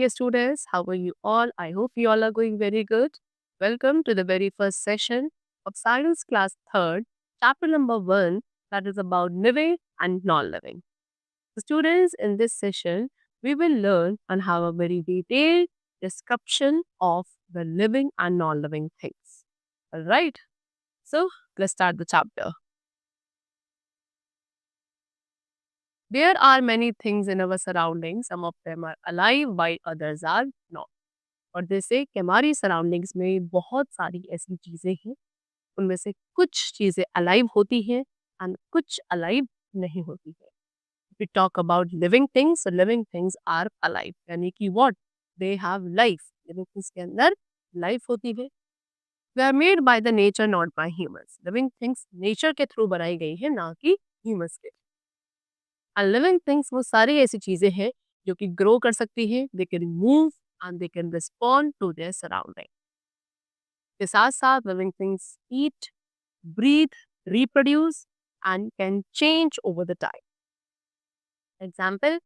dear students. How are you all? I hope you all are going very good. Welcome to the very first session of Science Class 3rd, chapter number 1, that is about living and non-living. So students, in this session, we will learn and have a very detailed description of the living and non-living things. Alright, so let's start the chapter. There are many things in our surroundings. Some of them are alive while others are not. और जैसे कि हमारी surroundings में बहुत सारी ऐसी चीज़ें हैं, उनमें से कुछ चीज़ें अलाइव होती हैं एंड कुछ अलाइव नहीं होती है। We talk about living things, living things are alive, यानी कि what they have life. Living things के अंदर लाइफ होती है। वे are made by the nature, not by humans. Living things nature के थ्रू बनाई गई है, ना कि ह्यूमंस के। एंड लिविंग थिंग्स वो सारी ऐसी चीज़ें हैं जो कि ग्रो कर सकती हैं, they can move and they can respond to their surrounding. के साथ साथ living things eat, breathe, reproduce and can change over the time. Example,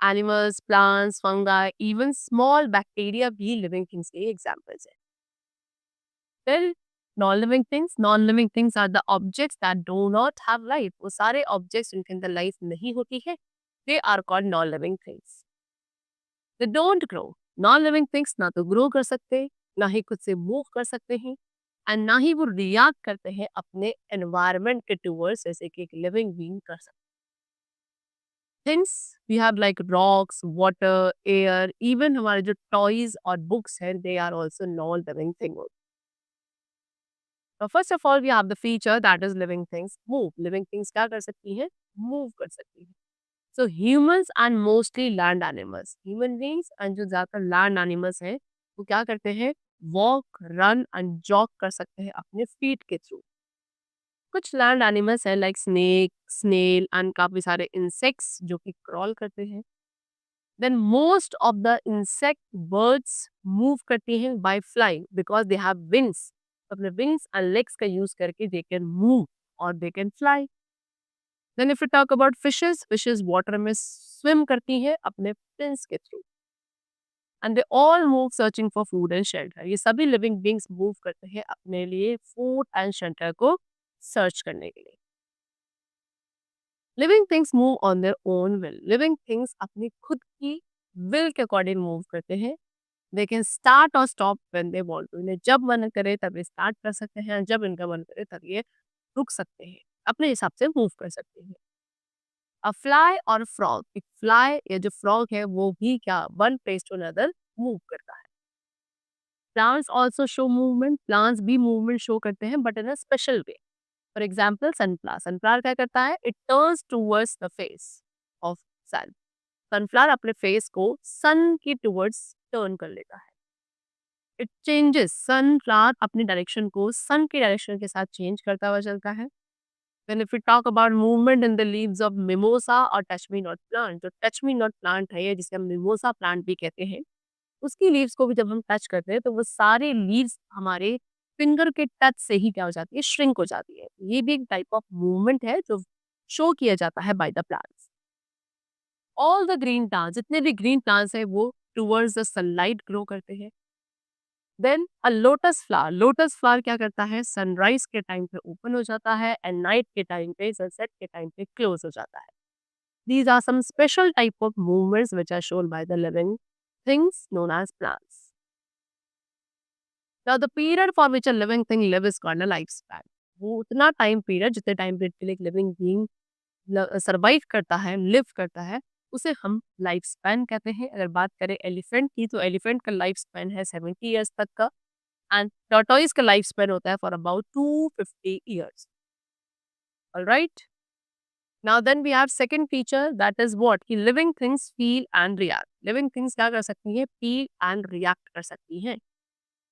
animals, plants, fungi, even small bacteria भी living things के examples हैं. Then non-living things are the objects that do not have life. वो सारे objects जिनके अंदर life नहीं होती है, they are called non-living things. They don't grow. Non living things ना तो ग्रो कर सकते, ना ही खुद से मूव कर सकते हैं एंड ना ही वो रिएक्ट करते हैं अपने एनवायरनमेंट के टूवर्ड्स, जैसे कि एक लिविंग बीइंग कर सकते। Things we have like rocks, water, air, even हमारे जो टॉयज और बुक्स हैं, they are also non living thing. तो first of all we have the feature that is living things move. Living things क्या कर सकती हैं? मूव कर सकती हैं। So humans and mostly land animals, human beings and जो ज़्यादातर land animals हैं, वो क्या करते हैं? Walk, run and jog कर सकते हैं अपने feet के थ्रू। कुछ land animals हैं like snake, snail and काफ़ी सारे insects जो कि crawl करते हैं। Then most of the insect birds move करती हैं by flying because they have wings. अपने wings and legs का use करके they can move or they can fly. Then if we talk about fishes, fishes water में swim करती हैं अपने fins के through. And they all move searching for food and shelter. ये सभी living beings move करते हैं अपने लिए food and shelter को search करने के लिए. Living things move on their own will. Living things अपनी खुद की will के according move करते हैं. They can start or stop when they want to. इन्हें जब मन करे तब ये start कर सकते हैं, जब इनका मन करे तब ये रुक सकते हैं, अपने हिसाब से मूव कर सकते हैं। अ फ्लाई और फ्रॉग, एक फ्लाई या जो फ्रॉग है वो भी क्या one place to another move करता है। Plants also show movement, plants भी मूवमेंट शो करते हैं but in a special way. For example sunflower, sunflower क्या करता है? It turns towards the face of sun. Sunflower अपने फेस को सन की टूवर्ड्स टर्न कर लेता है। इट चेंजेस, सनफ्लावर अपनी डायरेक्शन को सन की डायरेक्शन के साथ चेंज करता हुआ चलता है। Then if we talk about movement in the leaves of mimosa or touch me not plant, जो touch me not plant है जिसे हम mimosa plant भी कहते हैं, उसकी लीव्स को भी जब हम टच करते हैं तो वो सारे लीव्स हमारे फिंगर के टच से ही क्या हो जाती है? श्रिंक हो जाती है। ये भी एक टाइप ऑफ मूवमेंट है जो शो किया जाता है by the plants. All the green plants, जितने भी ग्रीन प्लांट्स हैं वो टूवर्ड्स द सनलाइट ग्रो करते हैं। देन अ लोटस फ्लावर क्या करता है? सनराइज के टाइम पे ओपन हो जाता है एंड नाइट के टाइम पे, सनसेट के टाइम पे क्लोज हो जाता है। These are some special type of movements which are shown by the living things known as plants. Now the period for which a living thing live is called a life span. वो उतना time period जितने time period के लिए living being survive करता है, live करता है, उसे हम लाइफ स्पैन कहते हैं। अगर बात करें एलिफेंट की, तो एलिफेंट का लाइफ स्पैन है 70 ईयर्स तक का एंड टॉर्टोइज का लाइफ स्पैन होता है for about 250 years. Alright, now then we have second feature that is what कि living things feel and react. Living things क्या कर सकती हैं? फील एंड रिएक्ट कर सकती हैं।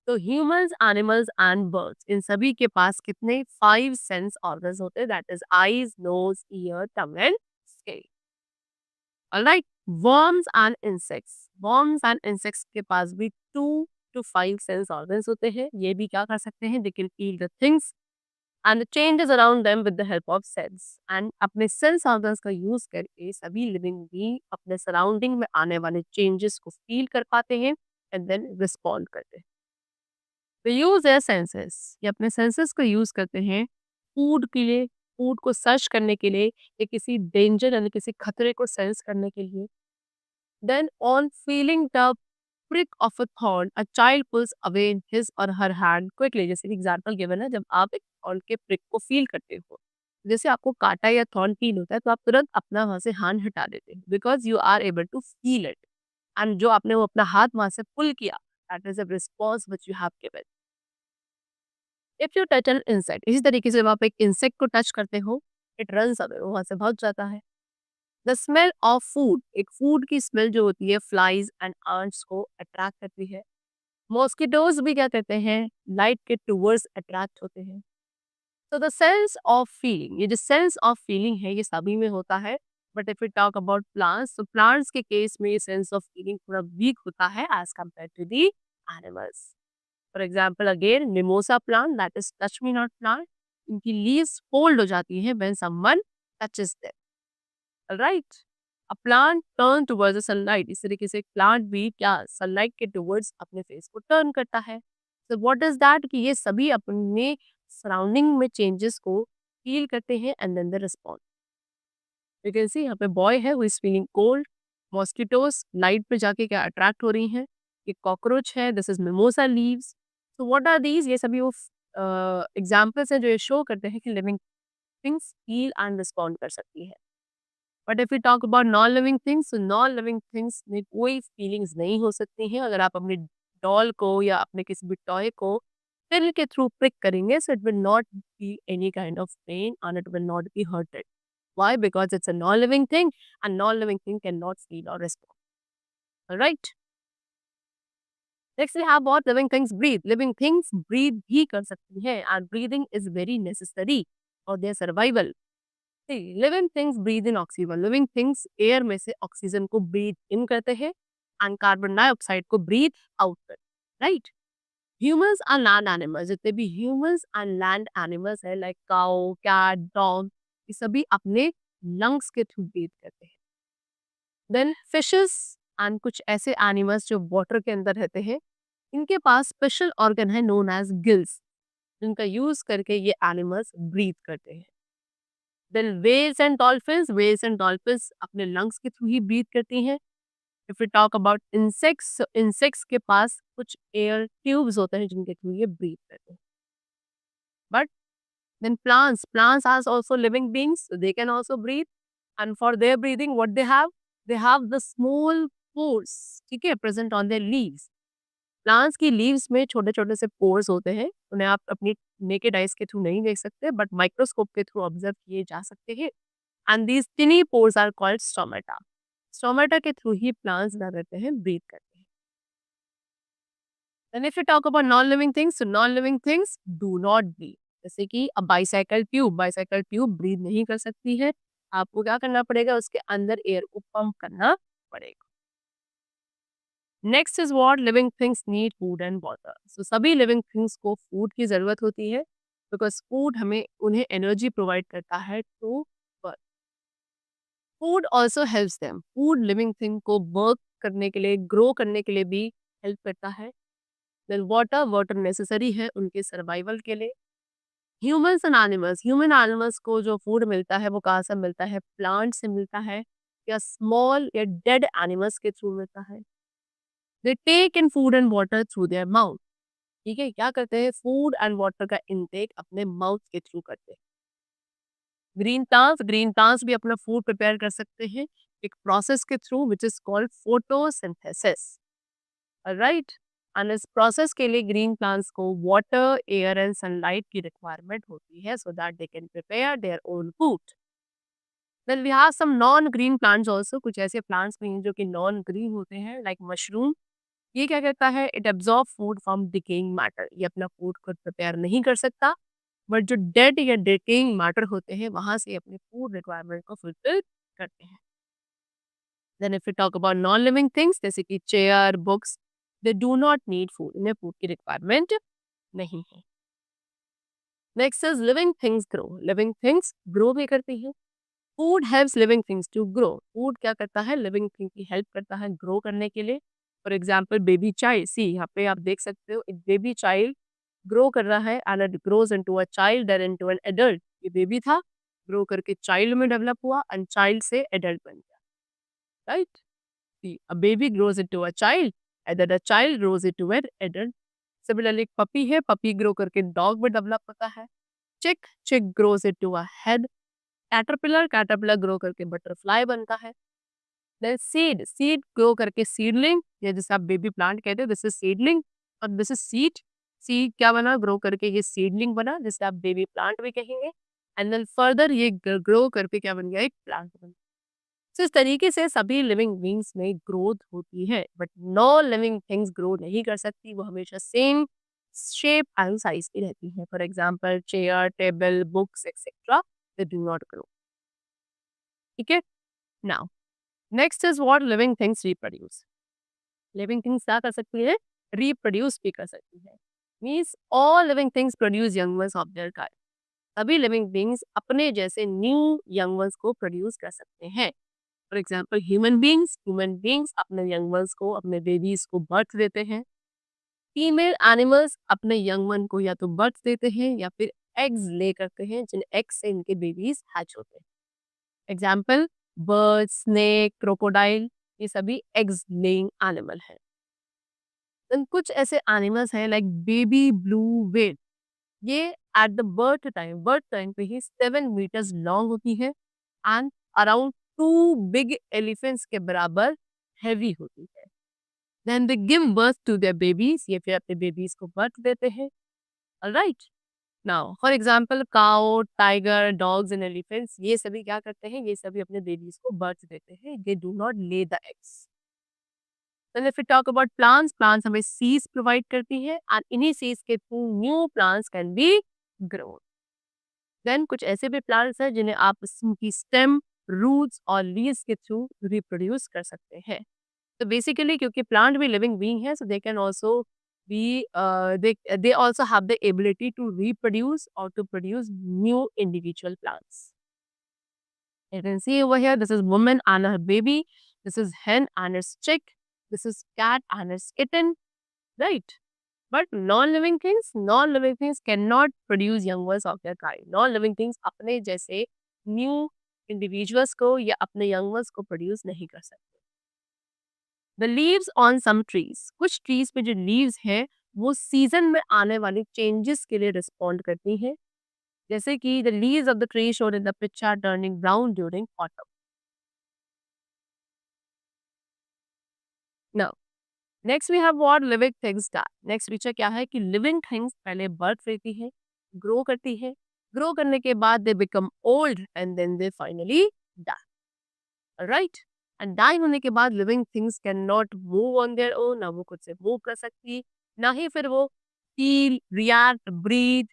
तो ह्यूमंस, एनिमल्स एंड बर्ड्स, इन सभी के पास कितने 5 सेंस ऑर्गन्स होते हैं, that is eyes, nose, ear, tongue and scale. Alright, worms and insects, worms and insects के पास भी 2 to 5 सेंस ऑर्गन्स होते हैं। ये भी क्या कर सकते हैं? They can feel the things and changes around them with the help of sense. And अपने सेंस ऑर्गन्स का यूज करके सभी लिविंग बीइंग अपने सराउंडिंग में आने वाले चेंजेस को फील कर पाते हैं एंड देन रिस्पॉन्ड करते हैं। तो यूज है सेंसेस, ये अपने सेंसेस को यूज करते हैं फूड के लिए, फूड को सर्च करने के लिए, या किसी डेंजर यानी किसी खतरे को सेंस करने के लिए। Then on feeling the prick of a thorn, a child pulls away his or her hand quickly। जैसे कि एग्जाम्पल गिवन है, जब आप एक थॉर्न के प्रिक को फील करते हो, जैसे आपको काटा या थॉर्न फील होता है, तो आप तुरंत अपना वहां से हाथ हटा देते हैं, because you are able to feel it. And जो आपने वो अपना हाथ वहां से पुल किया, that is a response which you have given. If you touch an insect, इसी तरीके से जब आप एक इंसेक्ट को टच करते हो, इट रन्स अवे, वो वहां से भाग जाता है। द स्मेल ऑफ फूड, एक फूड की स्मेल जो होती है फ्लाइज एंड आंट्स को अट्रैक्ट करती है। मॉस्किटोज भी क्या कहते हैं, लाइट के टूवर्ड्स अट्रैक्ट होते हैं। तो द सेंस ऑफ फीलिंग, ये जो सेंस ऑफ फीलिंग है ये सभी में होता है। But if you talk about plants, तो प्लांट्स के केस में ये सेंस ऑफ फीलिंग थोड़ा वीक होता है as compare to the animals. For example again mimosa plant, that is touch me not plant, इनकी लीव्स फोल्ड हो जाती है when someone touches them, right. A plant turn towards the sunlight, इस तरीके से एक प्लांट भी क्या सनलाइट के टुवर्ड्स अपने फेस को टर्न करता है। तो व्हाट इज दैट, कि ये सभी अपने सराउंडिंग में चेंजेस को फील करते हैं and then the respond. You can see यहाँ पे बॉय है who is feeling cold, mosquitoes light पे जाके क्या अट्रैक्ट हो रही हैं, ये कॉकरोच है, this is mimosa leaves. So what are these, ये सभी वो एग्जाम्पल्स हैं जो ये शो करते हैं कि living things feel and respond कर सकती है। But if you talk about non living things, तो नॉन लिविंग थिंग्स में कोई फीलिंग्स नहीं हो सकती हैं। अगर आप अपने डॉल को या अपने किसी भी टॉय को पिल के थ्रू प्रिक करेंगे, so it will not feel any kind of pain and it will not be hurted. Why? Because it's a non-living thing and non-living thing cannot feel or respond. Alright? Next we have what living things breathe. Living things breathe भी कर सकती हैं and breathing is very necessary for their survival. See, living things breathe in oxygen. Living things air में से oxygen को breathe in करते हैं and carbon dioxide को breathe out करते हैं. Right? Humans and land animals, जितने भी humans and land animals है like cow, cat, dog, ये सभी अपने lungs के थ्रू breathe करते हैं। देन फिशेस एंड कुछ ऐसे एनिमल्स जो वाटर के अंदर रहते हैं, इनके पास स्पेशल ऑर्गन है नोन एज गिल्स, जिनका यूज करके ये एनिमल्स ब्रीथ करते हैं। देन वेल्स एंड डॉल्फिन्स अपने लंग्स के थ्रू ही ब्रीथ करती हैं। If you talk about insects, insects के पास कुछ एयर ट्यूब्स होते हैं जिनके थ्रू ये ब्रीथ करते हैं। But then plants are also living beings, so they can also breathe, and for their breathing what they have the small pores, ठीक है, present on their leaves। Plants की leaves में छोटे छोटे से पोर्स होते हैं, उन्हें आप अपनी नेकेड आइज के थ्रू नहीं देख सकते, बट माइक्रोस्कोप के थ्रू ऑब्जर्व किए जा सकते हैं। And these tiny pores are called stomata. Stomata के थ्रू ही प्लांट्स ना रहते हैं, ब्रीथ करते हैं। Then if you talk about non-living things, so non-living things do not breathe। जैसे कि अब बाइसाइकिल ट्यूब ब्रीथ नहीं कर सकती है। आपको क्या करना पड़ेगा, उसके अंदर एयर को पंप करना पड़ेगा। Next is what, living things need food and water. So सभी लिविंग थिंग्स को फूड की जरूरत होती है, बिकॉज फूड हमें उन्हें एनर्जी प्रोवाइड करता है to work. Food also helps them, food living thing को वर्क करने के लिए, ग्रो करने के लिए भी हेल्प करता है। देन वाटर नेसेसरी है उनके सर्वाइवल के लिए। Humans and animals, human animals को जो फूड मिलता है वो कहाँ से मिलता है, प्लांट से मिलता है या स्मॉल या डेड एनिमल्स के थ्रू मिलता है। They take in food and water through their mouth. ठीक है, क्या करते हैं, फूड एंड वाटर का इनटेक अपने माउथ के थ्रू करते हैं। ग्रीन प्लांट्स भी अपना फूड प्रिपेयर कर सकते हैं एक प्रोसेस के through which is called photosynthesis, right. And इस प्रोसेस के लिए ग्रीन प्लांट्स को वाटर, एयर एंड सनलाइट की रिक्वायरमेंट होती है so that they can prepare their own food. Then we have some non green plants also, कुछ ऐसे plants भी हैं जो कि नॉन ग्रीन होते हैं लाइक मशरूम। ये क्या करता है, it absorb food from decaying matter. ये अपना फूड खुद प्रिपेयर नहीं कर सकता, बट जो डेड या डिकेइंग मैटर होते हैं वहां से अपने फूड रिक्वायरमेंट को फुलफिल करते हैं। Then if you talk about non living things जैसे कि chair, books, they do not need food, इन्हें फूड की रिक्वायरमेंट नहीं है। Next is living things grow. Living things grow भी करती हैं। Food helps living things to grow. Food क्या करता है, लिविंग थिंग की हेल्प करता है ग्रो करने के लिए। फॉर एग्जाम्पल बेबी चाइल्ड, सी यहाँ पे आप देख सकते हो, एक बेबी चाइल्ड ग्रो कर रहा है and it grows into a child then into an adult. ये बेबी था, ग्रो करके चाइल्ड में डेवलप हुआ एंड चाइल्ड से एडल्ट बन गया, right. A baby grows into a child and then a child grows into an adult. Similarly, एक puppy है, पपी ग्रो करके डॉग में डेवलप होता है। चिक, चिक grows into a head. Caterpillar, caterpillar grow करके बटरफ्लाई बनता है। देन सीड, सीड ग्रो करके सीडलिंग, या जिसे आप बेबी प्लांट कहते हैं, दिस इज सीडलिंग और दिस इज सीड। सीड क्या बना, ग्रो करके ये सीडलिंग बना जिसे आप बेबी प्लांट भी कहेंगे। एंड देन फर्दर ये ग्रो करके क्या बन गया, एक प्लांट बन गया। तो इस तरीके से सभी लिविंग बींग्स में ग्रोथ होती है, but no living things grow नहीं कर सकती, वो हमेशा सेम शेप एंड साइज की रहती है। For example chair, table, books etcetera, they do not grow. ठीक है। Now next is what living things reproduce. Living things क्या कर सकती है, रिप्रोड्यूस भी कर सकती है। Means all living things produce young ones of their kind. सभी लिविंग बींग्स अपने जैसे न्यू यंग वंस को प्रोड्यूस कर सकते हैं। फॉर एग्जाम्पल ह्यूमन बींग्स अपने यंग वंस को, अपने बेबीज को बर्थ देते हैं। फीमेल एनिमल्स अपने यंग वन को या तो बर्थ देते हैं या फिर एग्स ले करते हैं, जिन एग्स से इनके बेबीज हैच होते हैं। एग्जाम्पल बर्ड, स्नेक, क्रोकोडाइल, ये सभी एग्स लेइंग एनिमल है। देन कुछ ऐसे एनिमल्स हैं लाइक बेबी ब्लू व्हेल, ये एट द बर्थ टाइम पे ही 7 मीटर्स लॉन्ग होती है एंड अराउंड 2 बिग एलिफेंट्स के बराबर हैवी होती है। Then they give birth to their babies, ये फिर अपने बेबीज को बर्थ देते हैं। Alright. Now for example cow, tiger, dogs and elephants, ये सभी क्या करते हैं, ये सभी अपने बेबीज को बर्थ देते हैं, they do not lay the eggs. Then if we talk about plants, plants हमें सीड्स प्रोवाइड करती है एंड इन्हीं सीड्स के through new plants can be grown. Then कुछ ऐसे भी प्लांट्स हैं जिन्हें आप उनकी स्टेम, रूट्स और लीव्स के थ्रू रिप्रोड्यूस कर सकते हैं। तो बेसिकली क्योंकि प्लांट भी लिविंग बीइंग है, so they can also be they also have the ability to reproduce or to produce new individual plants. You can see over here, this is woman and her baby, this is hen and its chick, this is cat and its kitten, right? But non-living things cannot produce young ones of their kind. Non-living things अपने जैसे new individuals को या अपने young ones को produce नहीं कर सकते। The leaves on some trees, कुछ trees पे जो leaves है वो season में आने वाले changes के लिए respond करती हैं। जैसे कि the leaves of the tree shown in the picture are turning brown during autumn. Now, next we have what living things die. Next feature क्या है कि living things पहले birth लेती है, grow करती है, grow करने के बाद they become old and then they finally die. Alright? And die होने के बाद living things can not move on their own, ना वो खुद से मूव कर सकती, ना ही फिर वो feel, react, breathe,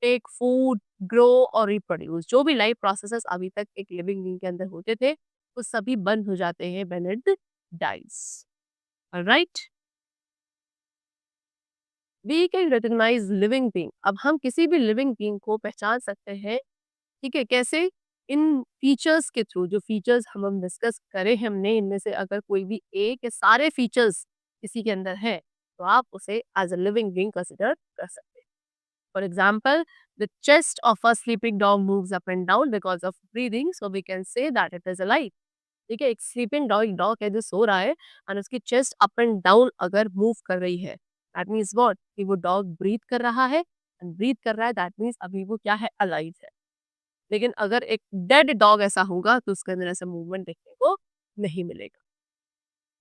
take food, grow और रिप्रोड्यूस, जो भी लाइफ प्रोसेसेस अभी तक एक लिविंग बीइंग के अंदर होते थे वो सभी बंद हो जाते हैं when it dies. Alright. We can recognise living being. अब हम किसी भी लिविंग बीइंग को पहचान सकते हैं, ठीक है, कैसे? इन फीचर्स के थ्रू, जो फीचर्स हम डिस्कस करें हमने, इनमें से अगर कोई भी एक या सारे फीचर्स किसी के अंदर है तो आप उसे as a living being consider कर सकते हैं। For example the chest of a sleeping dog moves up and down because of breathing, so we can say that it is alive. ठीक है, एक स्लीपिंग डॉग, एक डॉग है जो सो रहा है और उसकी चेस्ट अप एंड डाउन अगर मूव कर रही है, दैट मीन्स व्हाट, कि वो डॉग ब्रीथ कर रहा है, एंड ब्रीथ कर रहा है दैट मीन्स अभी वो क्या है, अलाइव है। लेकिन अगर एक डेड डॉग ऐसा होगा तो उसके अंदर ऐसा मूवमेंट देखने को नहीं मिलेगा।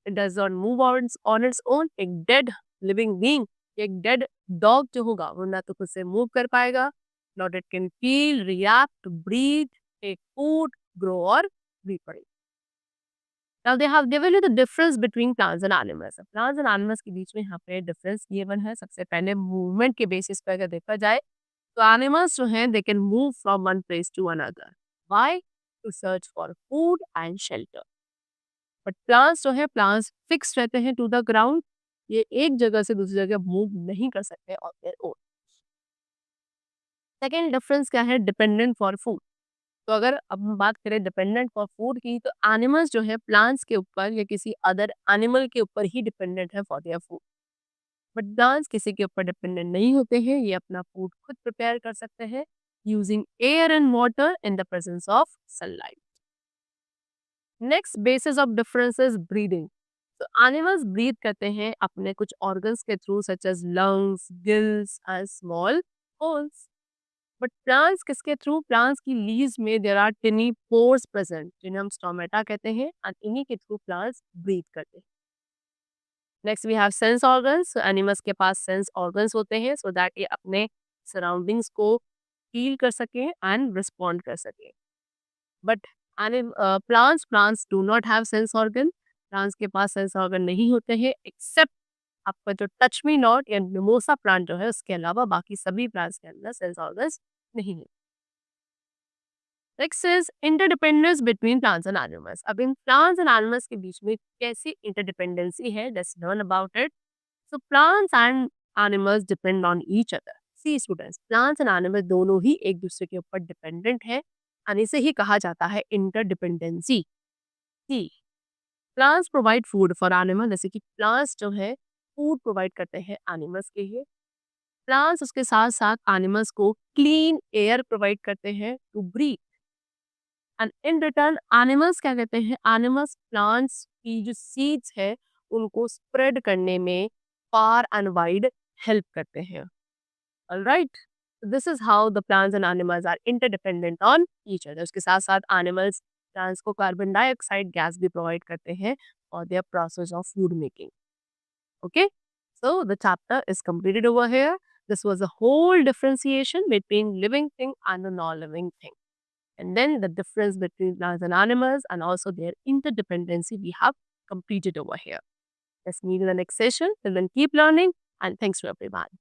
It does not move on its own. एक डेड लिविंग बीइंग, एक डेड डॉग जो होगा वो ना तो खुद से मूव कर पाएगा, not it can feel, react, breathe, take food, grow और reproduce. Now they have given you the difference between plants and animals. Plants and animals के बीच में यहाँ पे डिफरेंस गिवन है। सबसे पहले मूवमेंट के बेसिस पे अगर देखा जाए तो एनिमल्स जो हैं they can move from one place to another, why, to search for food and shelter. But plants जो है, प्लांट्स फिक्स रहते हैं टू द ग्राउंड, ये एक जगह से दूसरी जगह मूव नहीं कर सकते on their own. Second difference क्या है, डिपेंडेंट फॉर फूड। तो अगर अब हम बात करें डिपेंडेंट फॉर फूड की, तो एनिमल्स जो है प्लांट्स के ऊपर या किसी अदर एनिमल के ऊपर ही डिपेंडेंट है for their food. But plants किसी के ऊपर डिपेंडेंट नहीं होते हैं, ये अपना फूड खुद प्रिपेयर कर सकते हैं using air and water in the presence of sunlight. Next basis of difference is breathing. तो एनिमल्स ब्रीथ करते हैं अपने कुछ ऑर्गन्स के through such as lungs, gills and small holes. But plants किसके थ्रू, प्लांट्स की लीव्स में there are tiny pores present जिन्हें हम स्टोमेटा कहते हैं, एंड इन्हीं के थ्रू प्लांट्स ब्रीथ करते हैं। Next we have sense organs. Animals के पास सेंस ऑर्गन्स होते हैं सो दैट ये अपने सराउंडिंग्स को फील कर सकें एंड रिस्पॉन्ड कर सकें। But plants do not have sense organ. Plants के पास सेंस ऑर्गन नहीं होते हैं एक्सेप्ट आपका जो टच मी नॉट या मिमोसा प्लांट जो है, उसके अलावा बाकी सभी प्लांट्स के अंदर सेंस ऑर्गन्स नहीं है। Next is interdependence between plants and animals. अब इन प्लांट्स एंड एनिमल्स के बीच में कैसी इंटरडिपेंडेंसी है, let's learn about it. So plants and animals depend on each other. See students, plants and animal दोनों ही एक दूसरे के ऊपर डिपेंडेंट है, और इसे ही कहा जाता है interdependency. See plants provide food for animal, जैसे कि प्लांट्स जो है फूड प्रोवाइड करते हैं एनिमल्स के लिए। प्लांट्स उसके साथ साथ एनिमल्स को क्लीन एयर प्रोवाइड करते हैं to breathe. And in return animals क्या कहते हैं, एनिमल्स प्लांट्स की जो सीड्स है उनको स्प्रेड करने में फार एंड वाइड हेल्प करते हैं। Alright, this is how the plants and animals are interdependent on each other. उसके साथ साथ एनिमल्स प्लांट्स को कार्बन डाइऑक्साइड गैस भी प्रोवाइड करते हैं और their process of food making. Okay, so the chapter is completed over here. This was a whole differentiation between living thing and the non-living thing. And then the difference between plants and animals and also their interdependency we have completed over here. Let's meet in the next session. Till then, keep learning and thanks to everyone.